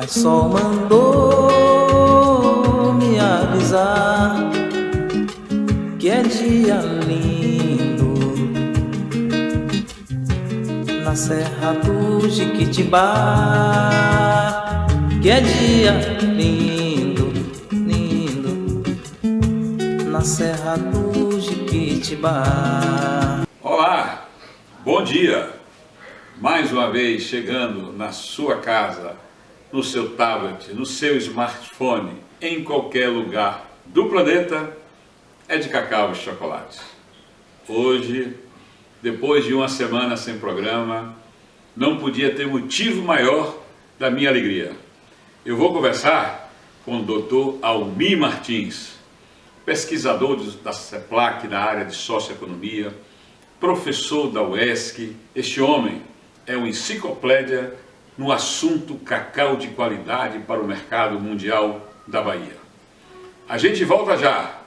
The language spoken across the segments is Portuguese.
Sol mandou me avisar que é dia lindo na Serra do Jequitibá, que é dia lindo, lindo na Serra do Jequitibá. Olá, bom dia! Mais uma vez chegando na sua casa, no seu tablet, no seu smartphone, em qualquer lugar do planeta, é de Cacau e Chocolate. Hoje, depois de uma semana sem programa, não podia ter motivo maior da minha alegria. Eu vou conversar com o Dr. Almir Martins, pesquisador da CEPLAC na área de socioeconomia, professor da UESC. Este homem é uma enciclopédia no assunto cacau de qualidade para o mercado mundial da Bahia. A gente volta já,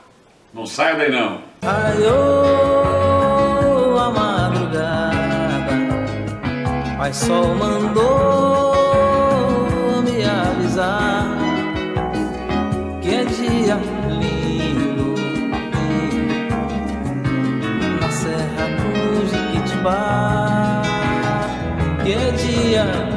não saia daí não. Raiou a madrugada, mas Sol mandou me avisar que é dia lindo, lindo na Serra do Jequitibá, que é dia lindo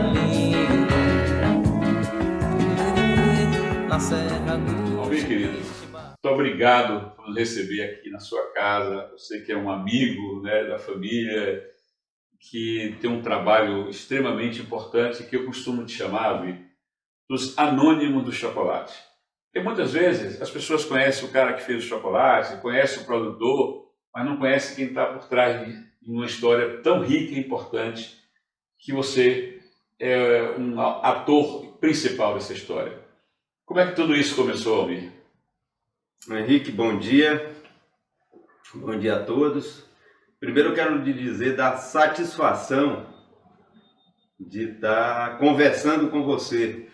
na Serra do Almir, querido, muito obrigado por nos receber aqui na sua casa. Eu sei que é um amigo, né, da família, que tem um trabalho extremamente importante que eu costumo te chamar, Almir, dos anônimos do chocolate. Porque muitas vezes as pessoas conhecem o cara que fez o chocolate, conhecem o produtor, mas não conhecem quem está por trás de uma história tão rica e importante que você é um ator principal dessa história. Como é que tudo isso começou, Almir? Henrique, bom dia. Bom dia a todos. Primeiro eu quero lhe dizer da satisfação de estar conversando com você,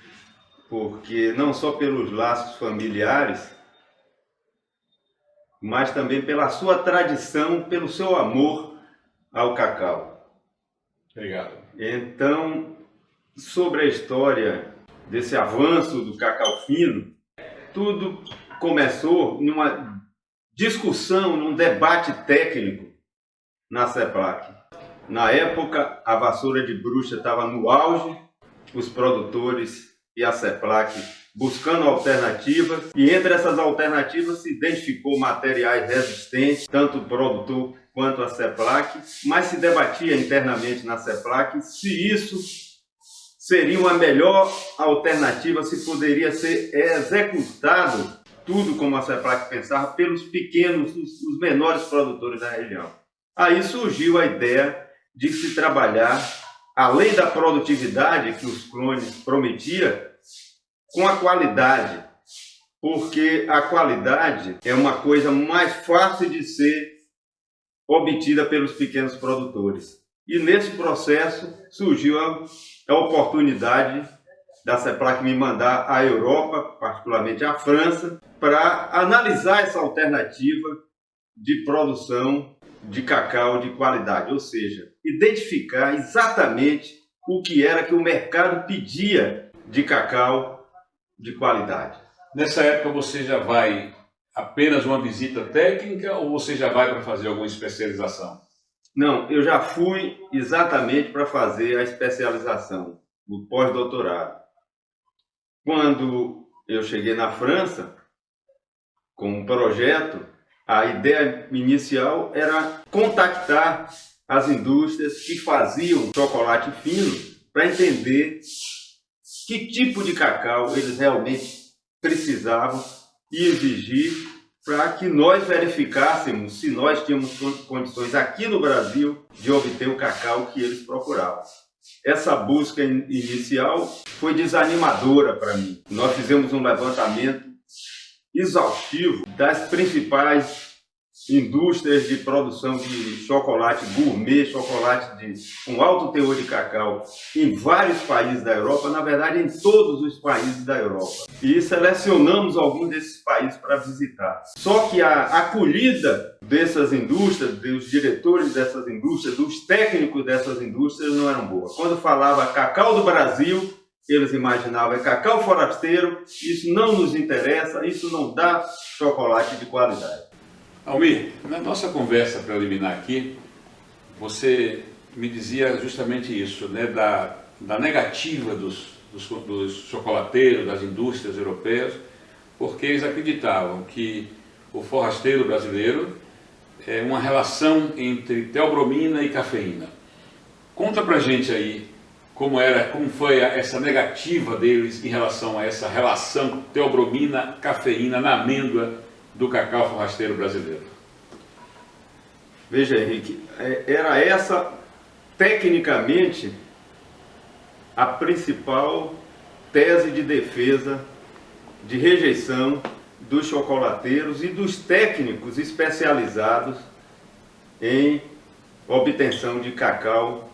porque não só pelos laços familiares, mas também pela sua tradição, pelo seu amor ao cacau. Obrigado. Então, sobre a história desse avanço do cacau fino, tudo começou numa discussão, num debate técnico na CEPLAC. Na época, a vassoura de bruxa estava no auge, os produtores e a CEPLAC buscando alternativas, e entre essas alternativas se identificou materiais resistentes, tanto o produtor quanto a CEPLAC, mas se debatia internamente na CEPLAC se isso seria uma melhor alternativa, se poderia ser executado tudo como a CEPLAC pensava pelos pequenos, os menores produtores da região. Aí surgiu a ideia de se trabalhar, além da produtividade que os clones prometiam, com a qualidade, porque a qualidade é uma coisa mais fácil de ser obtida pelos pequenos produtores. E nesse processo surgiu a oportunidade da CEPLAC me mandar à Europa, particularmente à França, para analisar essa alternativa de produção de cacau de qualidade, ou seja, identificar exatamente o que era que o mercado pedia de cacau de qualidade. Nessa época você já vai apenas uma visita técnica ou você já vai para fazer alguma especialização? Não, eu já fui exatamente para fazer a especialização, o pós-doutorado. Quando eu cheguei na França com um projeto, a ideia inicial era contactar as indústrias que faziam chocolate fino para entender que tipo de cacau eles realmente precisavam e exigir para que nós verificássemos se nós tínhamos condições aqui no Brasil de obter o cacau que eles procuravam. Essa busca inicial foi desanimadora para mim. Nós fizemos um levantamento exaustivo das principais indústrias de produção de chocolate gourmet, chocolate com alto teor de cacau em vários países da Europa, na verdade em todos os países da Europa. E selecionamos alguns desses países para visitar. Só que a acolhida dessas indústrias, dos diretores dessas indústrias, dos técnicos dessas indústrias não eram boas. Quando falava cacau do Brasil, eles imaginavam, é cacau forasteiro, isso não nos interessa, isso não dá chocolate de qualidade. Almir, na nossa conversa preliminar aqui, você me dizia justamente isso, né, da negativa dos chocolateiros, das indústrias europeias, porque eles acreditavam que o forrasteiro brasileiro é uma relação entre teobromina e cafeína. Conta pra gente aí como foi essa negativa deles em relação a essa relação teobromina-cafeína na amêndoa do cacau forrasteiro brasileiro. Veja, Henrique, era essa, tecnicamente, a principal tese de defesa, de rejeição dos chocolateiros e dos técnicos especializados em obtenção de cacau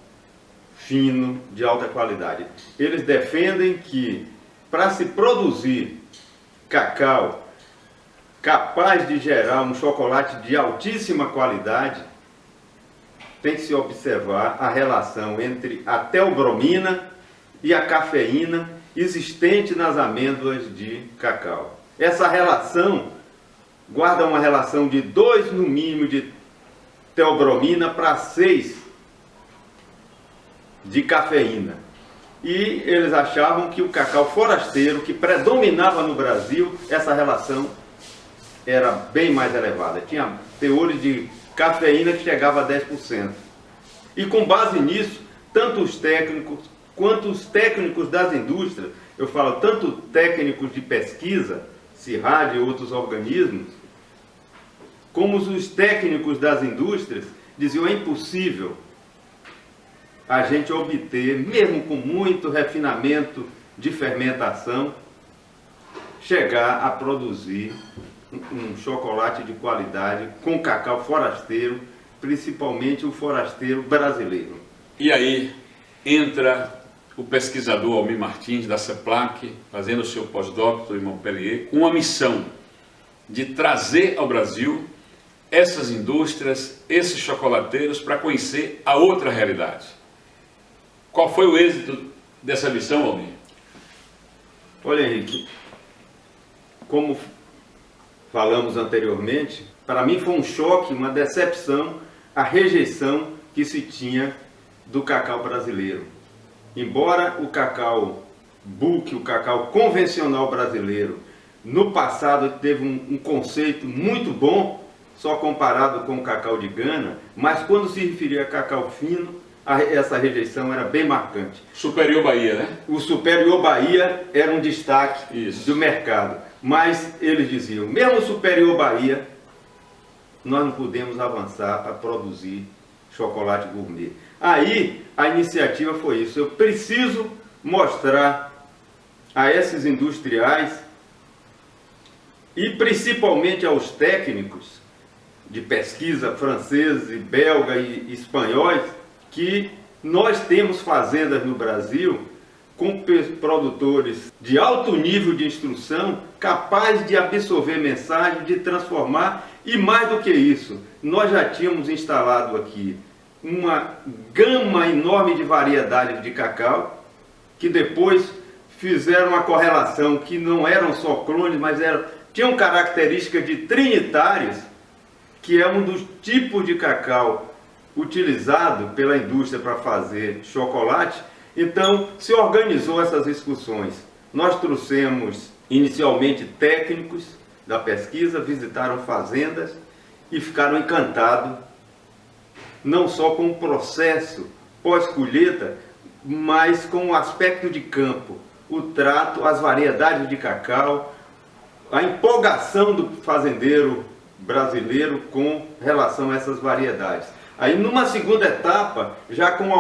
fino, de alta qualidade. Eles defendem que, para se produzir cacau capaz de gerar um chocolate de altíssima qualidade, tem que se observar a relação entre a teobromina e a cafeína existente nas amêndoas de cacau. Essa relação guarda uma relação de 2 no mínimo de teobromina para 6 de cafeína. E eles achavam que o cacau forasteiro, que predominava no Brasil, essa relação era bem mais elevada. Tinha teores de cafeína que chegava a 10%. E com base nisso, tanto os técnicos quanto os técnicos das indústrias, eu falo tanto técnicos de pesquisa, CIRAD e outros organismos, como os técnicos das indústrias, diziam é impossível a gente obter, mesmo com muito refinamento de fermentação, chegar a produzir um chocolate de qualidade com cacau forasteiro, principalmente o forasteiro brasileiro. E aí entra o pesquisador Almir Martins da CEPLAC, fazendo o seu pós-doutorado em Montpellier, com uma missão de trazer ao Brasil essas indústrias, esses chocolateiros, para conhecer a outra realidade. Qual foi o êxito dessa missão, Almir? Olha, Henrique, como falamos anteriormente, para mim foi um choque, uma decepção, a rejeição que se tinha do cacau brasileiro. Embora o cacau bulk, o cacau convencional brasileiro, no passado teve um conceito muito bom, só comparado com o cacau de Gana, mas quando se referia a cacau fino, essa rejeição era bem marcante. Superior Bahia, né? O Superior Bahia era um destaque Isso. do mercado. Mas eles diziam, mesmo o Superior Bahia, nós não podemos avançar para produzir chocolate gourmet. Aí a iniciativa foi isso. Eu preciso mostrar a esses industriais e principalmente aos técnicos de pesquisa franceses, belga e espanhóis, que nós temos fazendas no Brasil com produtores de alto nível de instrução, capazes de absorver mensagem, de transformar, e mais do que isso, nós já tínhamos instalado aqui uma gama enorme de variedades de cacau, que depois fizeram uma correlação que não eram só clones, mas tinham características de trinitários, que é um dos tipos de cacau utilizado pela indústria para fazer chocolate. Então se organizou essas discussões. Nós trouxemos inicialmente técnicos da pesquisa, visitaram fazendas e ficaram encantados, não só com o processo pós-colheita, mas com o aspecto de campo, o trato, as variedades de cacau, a empolgação do fazendeiro brasileiro com relação a essas variedades. Aí numa segunda etapa, já com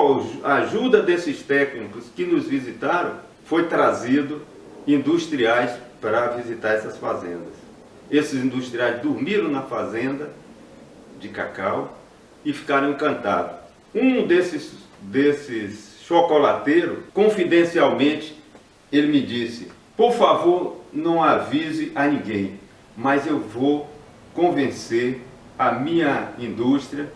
a ajuda desses técnicos que nos visitaram, foi trazido industriais para visitar essas fazendas. Esses industriais dormiram na fazenda de cacau e ficaram encantados. Um desses chocolateiros, confidencialmente, ele me disse, por favor, não avise a ninguém, mas eu vou convencer a minha indústria,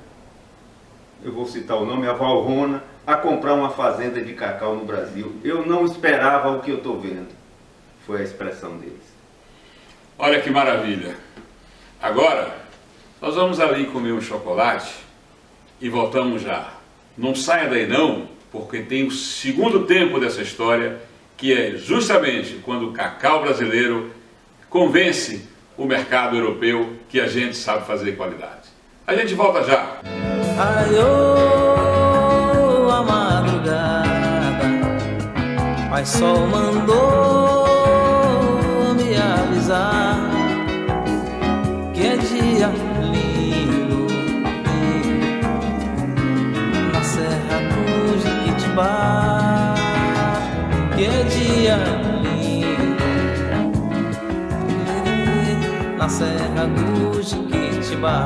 eu vou citar o nome, a Valrhona, a comprar uma fazenda de cacau no Brasil. Eu não esperava o que eu estou vendo. Foi a expressão deles. Olha que maravilha. Agora, nós vamos ali comer um chocolate e voltamos já. Não saia daí não, porque tem o segundo tempo dessa história, que é justamente quando o cacau brasileiro convence o mercado europeu que a gente sabe fazer qualidade. A gente volta já. Raiou a madrugada, Pai Sol mandou me avisar que é dia lindo, na Serra do Jequitibá, que é dia lindo, na Serra do Jequitibá.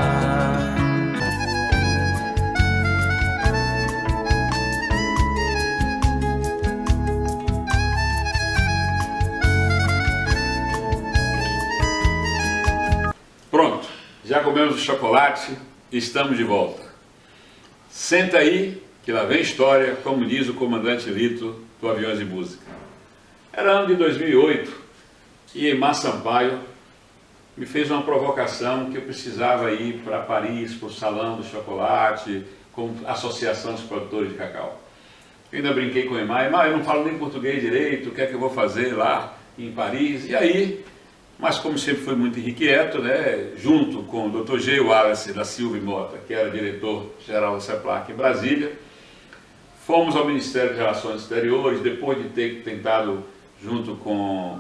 Pronto, já comemos o chocolate e estamos de volta. Senta aí, que lá vem história, como diz o comandante Lito do Aviões de Música. Era ano de 2008 e Eymar Sampaio me fez uma provocação que eu precisava ir para Paris, para o Salão do Chocolate, com a Associação dos Produtores de Cacau. Eu ainda brinquei com o Eymar, eu não falo nem português direito, o que é que eu vou fazer lá em Paris? E aí, mas como sempre fui muito irrequieto, né, junto com o Dr. G. Wallace da Silva e Mota, que era diretor-geral da CEPLAC em Brasília, fomos ao Ministério de Relações Exteriores, depois de ter tentado, junto com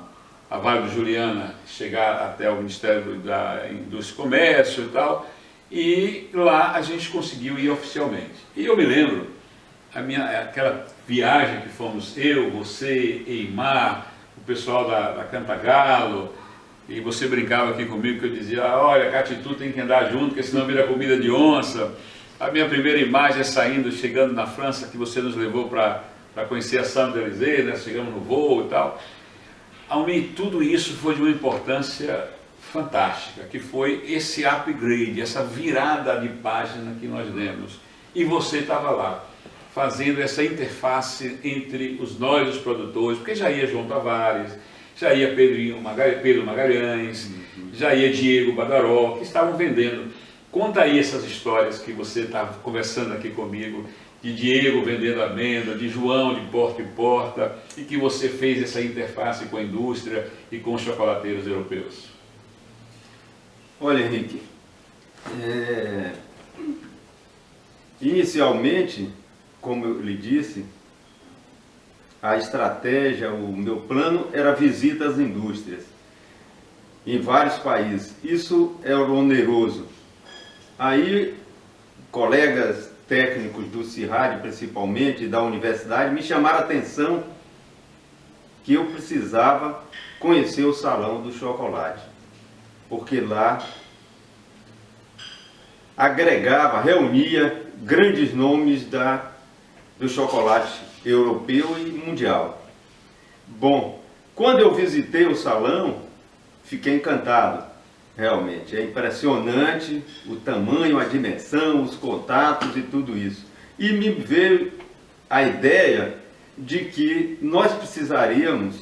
a Vale do Juliana, chegar até o Ministério da Indústria e Comércio e tal, e lá a gente conseguiu ir oficialmente. E eu me lembro, aquela viagem que fomos eu, você, Eymar, o pessoal da Cantagalo, e você brincava aqui comigo que eu dizia, olha, Catitu tem que andar junto, porque senão vira comida de onça. A minha primeira imagem é saindo, chegando na França, que você nos levou para conhecer a Champs-Élysées, né? Chegamos no voo e tal. Almir, tudo isso foi de uma importância fantástica, que foi esse upgrade, essa virada de página que nós demos. E você estava lá, fazendo essa interface entre nós, os produtores, porque já ia João Tavares, já ia Pedro Magalhães, já ia Diego Badaró, que estavam vendendo. Conta aí essas histórias que você estava conversando aqui comigo, de Diego vendendo amêndoa, de João de porta em porta, e que você fez essa interface com a indústria e com os chocolateiros europeus. Olha, Henrique, inicialmente, como eu lhe disse, a estratégia, o meu plano era visita às indústrias em vários países. Isso é oneroso. Aí, colegas técnicos do CIRAD, principalmente, da universidade, me chamaram a atenção que eu precisava conhecer o Salão do Chocolate, porque lá agregava, reunia grandes nomes do chocolate europeu e mundial. Bom, quando eu visitei o salão, fiquei encantado, realmente. É impressionante o tamanho, a dimensão, os contatos e tudo isso. E me veio a ideia de que nós precisaríamos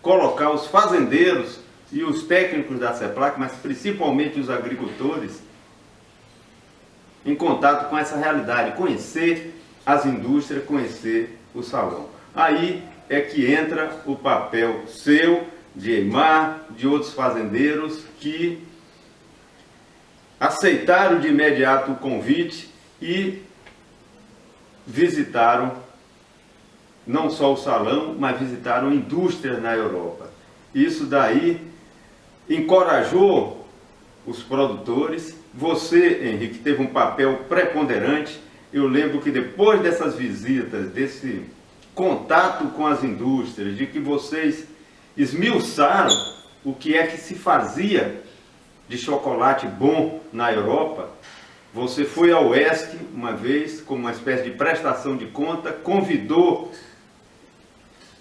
colocar os fazendeiros e os técnicos da CEPLAC, mas principalmente os agricultores, em contato com essa realidade, conhecer as indústrias, conhecer o salão. Aí é que entra o papel seu, de Eymar, de outros fazendeiros que aceitaram de imediato o convite e visitaram não só o salão, mas visitaram indústrias na Europa. Isso daí encorajou os produtores. Você, Henrique, teve um papel preponderante. Eu lembro que depois dessas visitas, desse contato com as indústrias, de que vocês esmiuçaram o que é que se fazia de chocolate bom na Europa, você foi ao ESC uma vez, como uma espécie de prestação de conta, convidou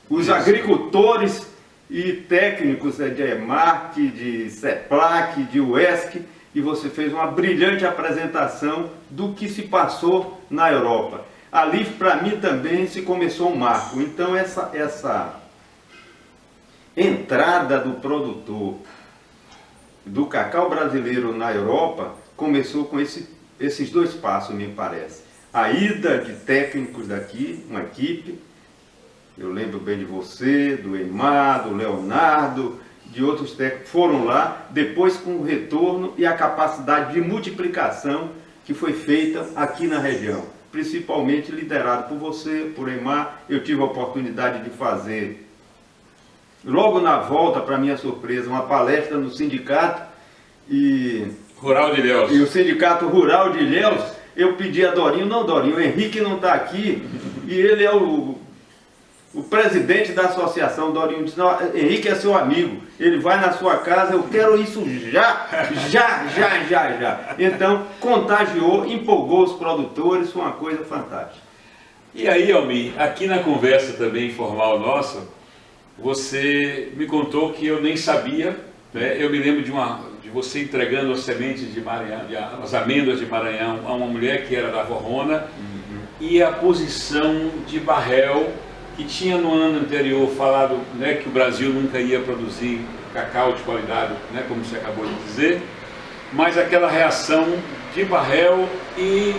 os agricultores e técnicos de EMARC, de CEPLAC, de UESC, e você fez uma brilhante apresentação do que se passou na Europa. Ali, para mim, também se começou um marco. Então, essa entrada do produtor do cacau brasileiro na Europa começou com esses dois passos, me parece. A ida de técnicos daqui, uma equipe, eu lembro bem de você, do Eimar, do Leonardo, de outros técnicos, foram lá, depois com o retorno e a capacidade de multiplicação que foi feita aqui na região, principalmente liderado por você, por Eimar. Eu tive a oportunidade de fazer, logo na volta, para minha surpresa, uma palestra no sindicato Rural de Ilhéus. E o Sindicato Rural de Ilhéus. Eu pedi a Dorinho, não, Dorinho, o Henrique não está aqui, e ele é o presidente da associação. Dorinho disse, não, Henrique é seu amigo, ele vai na sua casa, eu quero isso já. Então, contagiou, empolgou os produtores, foi uma coisa fantástica. E aí, Almir, aqui na conversa também informal nossa, você me contou que eu nem sabia, né? Eu me lembro de você entregando as sementes de Maranhão, as amêndoas de Maranhão a uma mulher que era da Vorrona, e a posição de Barrel, que tinha no ano anterior falado, né, que o Brasil nunca ia produzir cacau de qualidade, né, como você acabou de dizer, mas aquela reação de Barrel e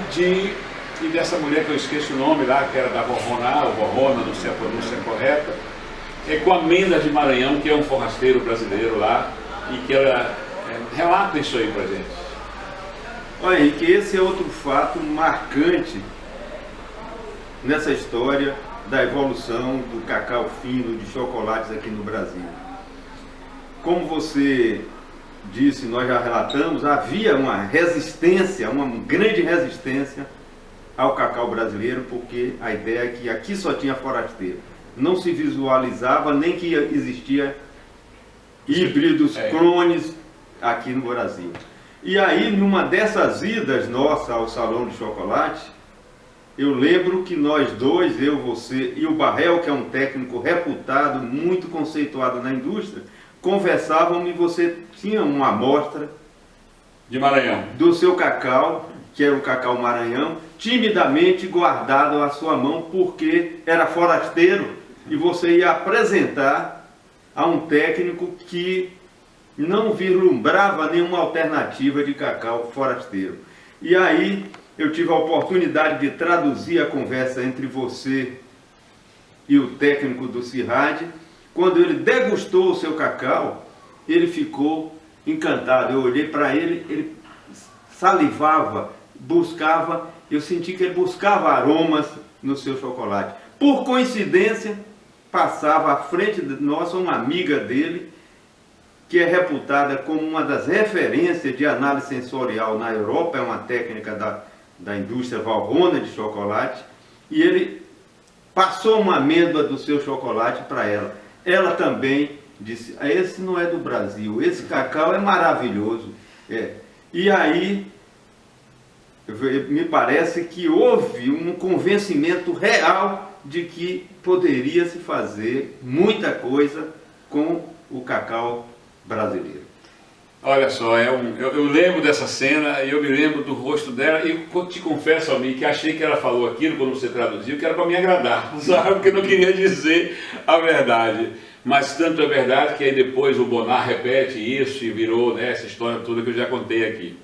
dessa mulher que eu esqueço o nome lá, que era da Vorrona, ou Vorrona, não sei a pronúncia correta, com a Amêndoas de Maranhão, que é um forrasteiro brasileiro lá, e que ela relata isso aí pra gente. Olha, Henrique, esse é outro fato marcante nessa história da evolução do cacau fino, de chocolates aqui no Brasil. Como você disse, nós já relatamos, havia uma resistência, uma grande resistência ao cacau brasileiro, porque a ideia é que aqui só tinha forasteiro. Não se visualizava nem que existia híbridos, clones aqui no Brasil. E aí, numa dessas idas nossas ao Salão de Chocolate, eu lembro que nós dois, eu, você e o Barrel, que é um técnico reputado, muito conceituado na indústria, conversávamos e você tinha uma amostra de Maranhão do seu cacau, que era o cacau Maranhão, timidamente guardado à sua mão, porque era forasteiro, e você ia apresentar a um técnico que não vislumbrava nenhuma alternativa de cacau forasteiro. E aí eu tive a oportunidade de traduzir a conversa entre você e o técnico do CIRAD. Quando ele degustou o seu cacau, ele ficou encantado. Eu olhei para ele, ele salivava, buscava, eu senti que ele buscava aromas no seu chocolate. Por coincidência, passava à frente de nós uma amiga dele, que é reputada como uma das referências de análise sensorial na Europa, é uma técnica da indústria Vorrona de chocolate, e ele passou uma amêndoa do seu chocolate para ela. Ela também disse, esse não é do Brasil, esse cacau é maravilhoso. E aí, me parece que houve um convencimento real de que poderia se fazer muita coisa com o cacau brasileiro. Olha só, eu lembro dessa cena, eu me lembro do rosto dela, e te confesso, Almir, que achei que ela falou aquilo quando você traduziu, que era para me agradar, sabe? Porque não queria dizer a verdade. Mas tanto é verdade que aí depois o Bonar repete isso e virou, né, essa história toda que eu já contei aqui.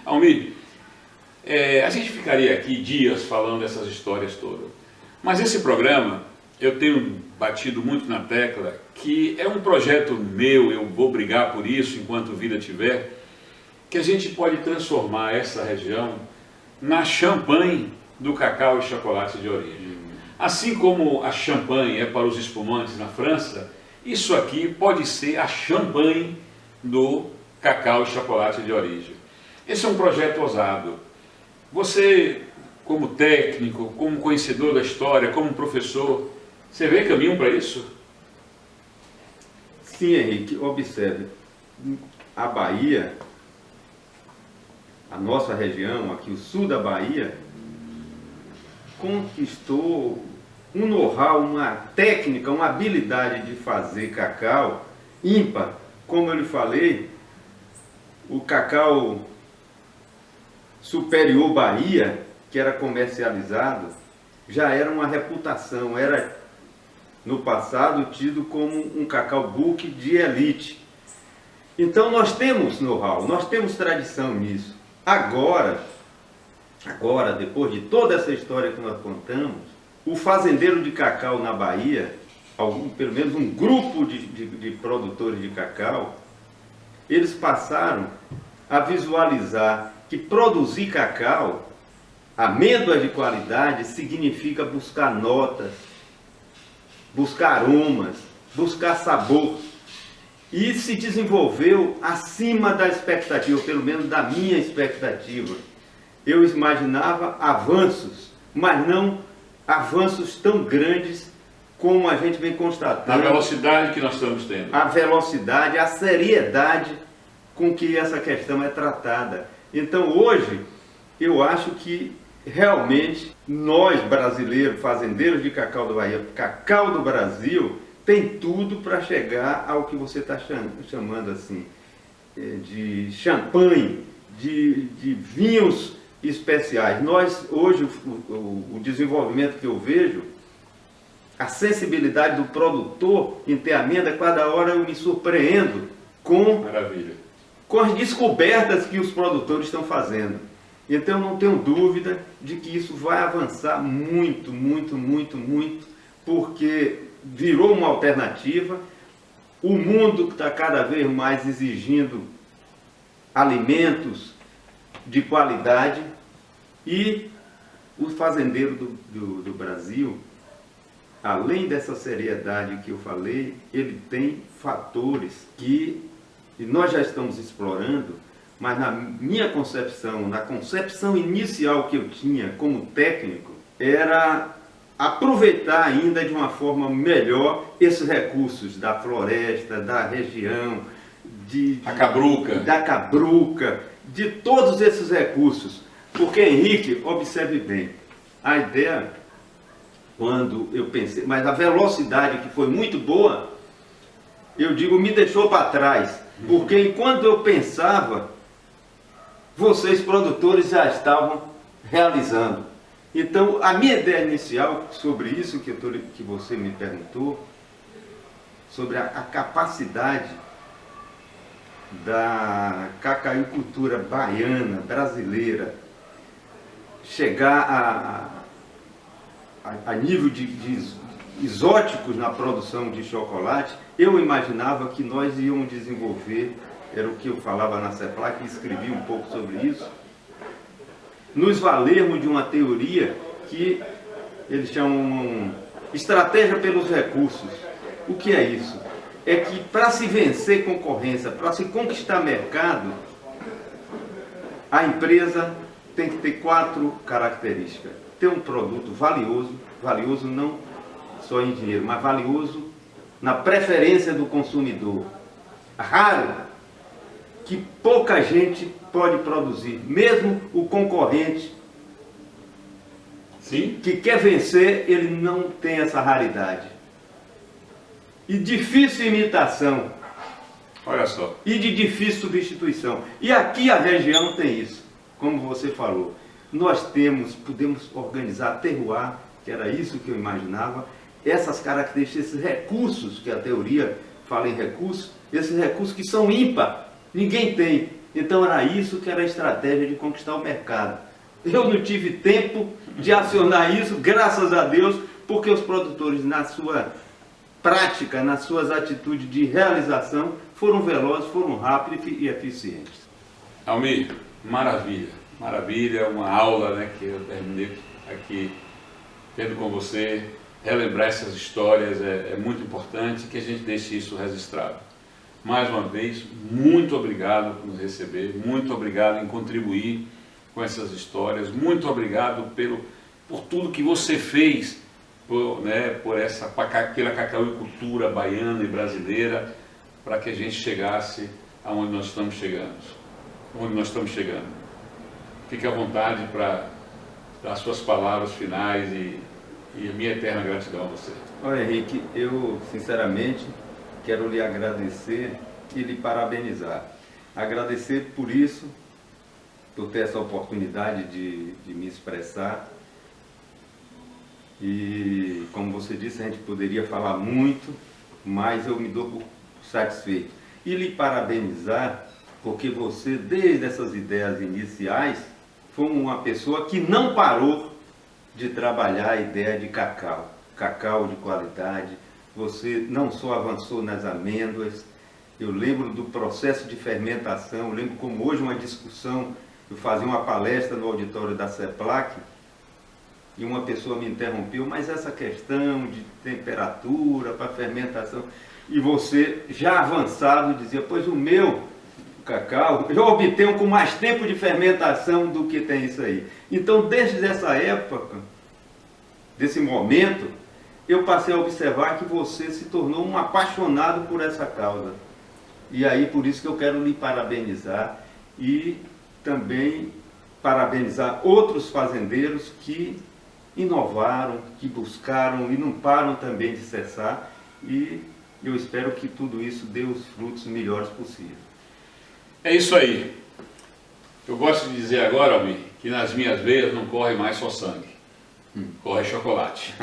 Almir, a gente ficaria aqui dias falando dessas histórias todas. Mas esse programa, eu tenho batido muito na tecla, que é um projeto meu, eu vou brigar por isso enquanto vida tiver, que a gente pode transformar essa região na Champagne do cacau e chocolate de origem. Assim como a Champagne é para os espumantes na França, isso aqui pode ser a Champagne do cacau e chocolate de origem. Esse é um projeto ousado. Você, como técnico, como conhecedor da história, como professor, você vê caminho para isso? Sim, Henrique, observe, a Bahia, a nossa região, aqui o sul da Bahia, conquistou um know-how, uma técnica, uma habilidade de fazer cacau ímpar. Como eu lhe falei, o cacau Superior Bahia, que era comercializado, já era uma reputação, era no passado tido como um cacau book de elite. Então nós temos know-how, nós temos tradição nisso. Agora, depois de toda essa história que nós contamos, o fazendeiro de cacau na Bahia, pelo menos um grupo de produtores de cacau, eles passaram a visualizar que produzir cacau, amêndoas de qualidade, significa buscar notas, buscar aromas, buscar sabor. E se desenvolveu acima da expectativa, pelo menos da minha expectativa. Eu imaginava avanços, mas não avanços tão grandes como a gente vem constatando. Na velocidade que nós estamos tendo. A velocidade, a seriedade com que essa questão é tratada. Então hoje, eu acho que realmente nós brasileiros, fazendeiros de cacau da Bahia, cacau do Brasil, tem tudo para chegar ao que você está chamando assim, de champanhe, de vinhos especiais. Nós, hoje, o desenvolvimento que eu vejo, a sensibilidade do produtor em ter amêndoa, cada hora eu me surpreendo com as descobertas que os produtores estão fazendo. Então eu não tenho dúvida de que isso vai avançar muito, muito, muito, muito, porque virou uma alternativa. O mundo está cada vez mais exigindo alimentos de qualidade e o fazendeiro do Brasil, além dessa seriedade que eu falei, ele tem fatores que nós já estamos explorando, mas na minha concepção, na concepção inicial que eu tinha como técnico, era aproveitar ainda de uma forma melhor esses recursos da floresta, da região, da cabruca, de todos esses recursos. Porque, Henrique, observe bem, a ideia, quando eu pensei, mas a velocidade que foi muito boa, eu digo, me deixou para trás. Porque enquanto eu pensava, vocês produtores já estavam realizando. Então, a minha ideia inicial sobre isso que você me perguntou, sobre a capacidade da cacauicultura baiana, brasileira, chegar a nível de exóticos na produção de chocolate, eu imaginava que nós íamos desenvolver, era o que eu falava na CEPLAC, e escrevi um pouco sobre isso, nos valermos de uma teoria que eles chamam estratégia pelos recursos. O que é isso? É que para se vencer concorrência, para se conquistar mercado, a empresa tem que ter 4 características. Ter um produto valioso, valioso não só em dinheiro, mas valioso na preferência do consumidor. Raro, que pouca gente pode produzir, mesmo o concorrente que quer vencer, ele não tem essa raridade. E difícil imitação. Olha só. E de difícil substituição. E aqui a região tem isso, como você falou. Nós podemos organizar terroir, que era isso que eu imaginava, essas características, esses recursos, que a teoria fala em recursos, esses recursos que são ímpar, ninguém tem. Então era isso que era a estratégia de conquistar o mercado. Eu não tive tempo de acionar isso, graças a Deus, porque os produtores, na sua prática, nas suas atitudes de realização, foram velozes, foram rápidos e eficientes. Almir, maravilha, maravilha, uma aula, né, que eu terminei aqui tendo com você. Relembrar essas histórias é muito importante, que a gente deixe isso registrado. Mais uma vez, muito obrigado por nos receber, muito obrigado em contribuir com essas histórias, muito obrigado por tudo que você fez pela cacauicultura baiana e brasileira, para que a gente chegasse aonde nós estamos chegando. Fique à vontade para dar suas palavras finais e a minha eterna gratidão a você. Olha, Henrique, eu sinceramente quero lhe agradecer e lhe parabenizar. Agradecer por isso, por ter essa oportunidade de me expressar. E, como você disse, a gente poderia falar muito, mas eu me dou por satisfeito. E lhe parabenizar, porque você, desde essas ideias iniciais, foi uma pessoa que não parou de trabalhar a ideia de cacau. Cacau de qualidade. Você não só avançou nas amêndoas, eu lembro do processo de fermentação, eu lembro como hoje uma discussão, eu fazia uma palestra no auditório da CEPLAC, e uma pessoa me interrompeu, mas essa questão de temperatura para fermentação, e você já avançado dizia, pois o meu cacau, eu obtenho com mais tempo de fermentação do que tem isso aí. Então, desde essa época, desse momento, eu passei a observar que você se tornou um apaixonado por essa causa. E aí, por isso que eu quero lhe parabenizar e também parabenizar outros fazendeiros que inovaram, que buscaram e não param também de cessar. E eu espero que tudo isso dê os frutos melhores possíveis. É isso aí. Eu gosto de dizer agora, Almir, que nas minhas veias não corre mais só sangue, corre chocolate.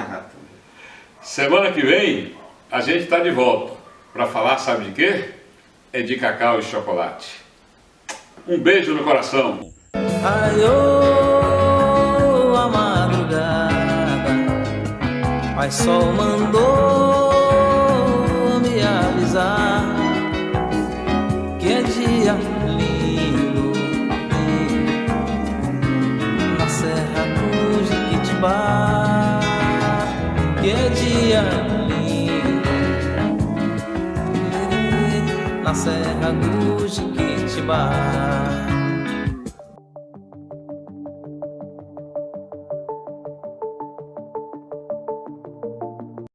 Semana que vem a gente está de volta para falar, sabe de quê? É de cacau e chocolate. Um beijo no coração. Raiou a madrugada, Pai Sol mandou me avisar que é dia lindo na Serra do Jequitibá, que é dia lindo na Serra do Jequitibá.